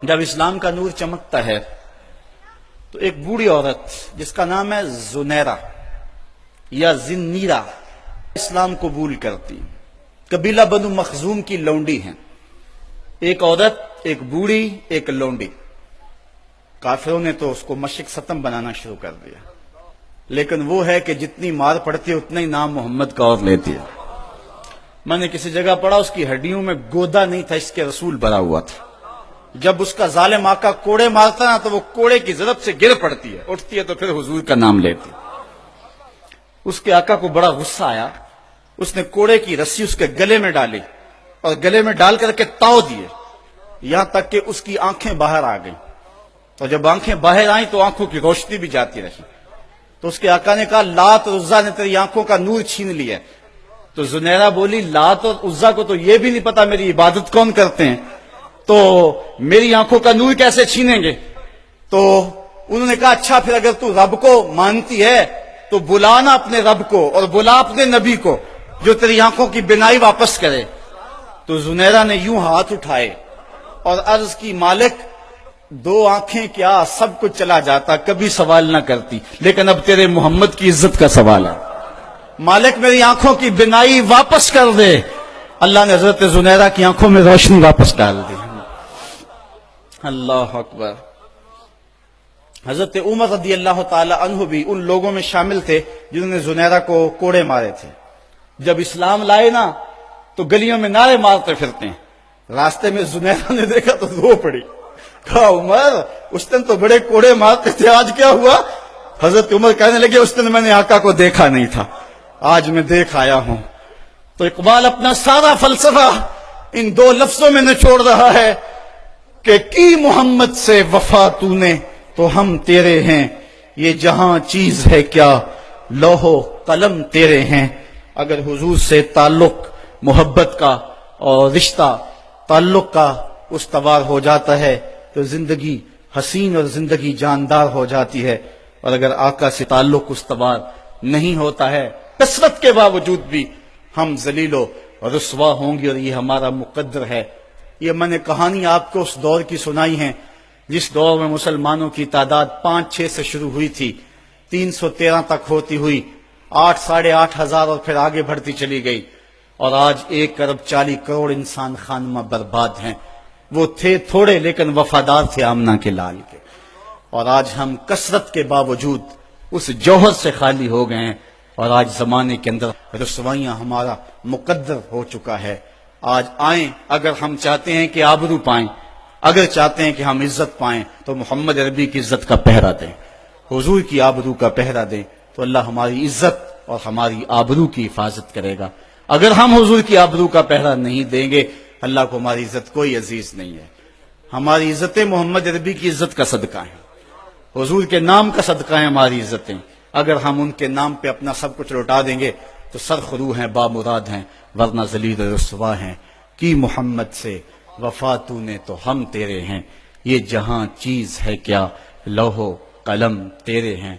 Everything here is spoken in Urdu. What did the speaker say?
جب اسلام کا نور چمکتا ہے تو ایک بوڑھی عورت جس کا نام ہے زنیرہ یا زنیرہ اسلام قبول کرتی. قبیلہ بنو مخزوم کی لونڈی ہیں. ایک عورت، ایک بوڑھی، ایک لونڈی. کافروں نے تو اس کو مشق ستم بنانا شروع کر دیا، لیکن وہ ہے کہ جتنی مار پڑتی ہے اتنا ہی نام محمد کا اور لیتی ہے. میں نے کسی جگہ پڑھا اس کی ہڈیوں میں گودا نہیں تھا، اس کے رسول بھرا ہوا تھا. جب اس کا ظالم آقا کوڑے مارتا نا تو وہ کوڑے کی ضرب سے گر پڑتی ہے، اٹھتی ہے تو پھر حضور کا نام لیتی. اس کے آقا کو بڑا غصہ آیا. اس نے کوڑے کی رسی اس کے گلے میں ڈالی اور گلے میں ڈال کر کے تاؤ دیے، یہاں تک کہ اس کی آنکھیں باہر آ گئیں. اور جب آنکھیں باہر آئیں تو آنکھوں کی روشنی بھی جاتی رہی. تو اس کے آقا نے کہا لات اور عزا نے تیری آنکھوں کا نور چھین لیا. تو زنیرہ بولی لات اور عزا کو تو یہ بھی نہیں پتا میری عبادت کون کرتے ہیں، تو میری آنکھوں کا نور کیسے چھینیں گے؟ تو انہوں نے کہا اچھا پھر اگر تو رب کو مانتی ہے تو بلانا اپنے رب کو اور بلا اپنے نبی کو جو تیری آنکھوں کی بینائی واپس کرے. تو زنیرہ نے یوں ہاتھ اٹھائے اور عرض کی مالک دو آنکھیں کیا سب کچھ چلا جاتا، کبھی سوال نہ کرتی، لیکن اب تیرے محمد کی عزت کا سوال ہے. مالک میری آنکھوں کی بینائی واپس کر دے. اللہ نے حضرت زنیرہ کی آنکھوں میں روشنی واپس ڈال دی. اللہ اکبر. حضرت عمر رضی اللہ تعالی عنہ بھی ان لوگوں میں شامل تھے جنہوں نے زنیرہ کو کوڑے مارے تھے. جب اسلام لائے نا تو گلیوں میں نعرے مارتے پھرتے ہیں. راستے میں زنیرہ نے دیکھا تو رو پڑی. کہا عمر اس دن تو بڑے کوڑے مارتے تھے، آج کیا ہوا؟ حضرت عمر کہنے لگے اس دن میں نے آقا کو دیکھا نہیں تھا، آج میں دیکھ آیا ہوں. تو اقبال اپنا سارا فلسفہ ان دو لفظوں میں نچوڑ رہا ہے کہ کی محمد سے وفا تو نے تو ہم تیرے ہیں، یہ جہاں چیز ہے کیا لوح و قلم تیرے ہیں. اگر حضور سے تعلق محبت کا اور رشتہ تعلق کا استوار ہو جاتا ہے تو زندگی حسین اور زندگی جاندار ہو جاتی ہے. اور اگر آقا سے تعلق استوار نہیں ہوتا ہے کثرت کے باوجود بھی ہم ذلیل و رسوا ہوں گے، اور یہ ہمارا مقدر ہے. یہ میں نے کہانی آپ کو اس دور کی سنائی ہے جس دور میں مسلمانوں کی تعداد 5-6 سے شروع ہوئی تھی، 313 تک ہوتی ہوئی 8 ساڑھے 8 ہزار اور پھر آگے بڑھتی چلی گئی، اور آج 1 ارب 40 کروڑ انسان خانمہ برباد ہیں. وہ تھے تھوڑے لیکن وفادار تھے آمنہ کے لال کے. اور آج ہم کثرت کے باوجود اس جوہر سے خالی ہو گئے ہیں، اور آج زمانے کے اندر رسوائیاں ہمارا مقدر ہو چکا ہے. آج آئیں اگر ہم چاہتے ہیں کہ آبرو پائیں، اگر چاہتے ہیں کہ ہم عزت پائیں تو محمد عربی کی عزت کا پہرا دیں، حضور کی آبرو کا پہرا دیں، تو اللہ ہماری عزت اور ہماری آبرو کی حفاظت کرے گا. اگر ہم حضور کی آبرو کا پہرا نہیں دیں گے اللہ کو ہماری عزت کوئی عزیز نہیں ہے. ہماری عزتیں محمد عربی کی عزت کا صدقہ ہیں، حضور کے نام کا صدقہ ہیں ہماری عزتیں. اگر ہم ان کے نام پہ اپنا سب کچھ لوٹا دیں گے تو سرخرو ہیں، بامراد ہیں، ورنہ ذلیل رسوا ہیں. کی محمد سے وفا تو نے تو ہم تیرے ہیں، یہ جہاں چیز ہے کیا لوح و قلم تیرے ہیں.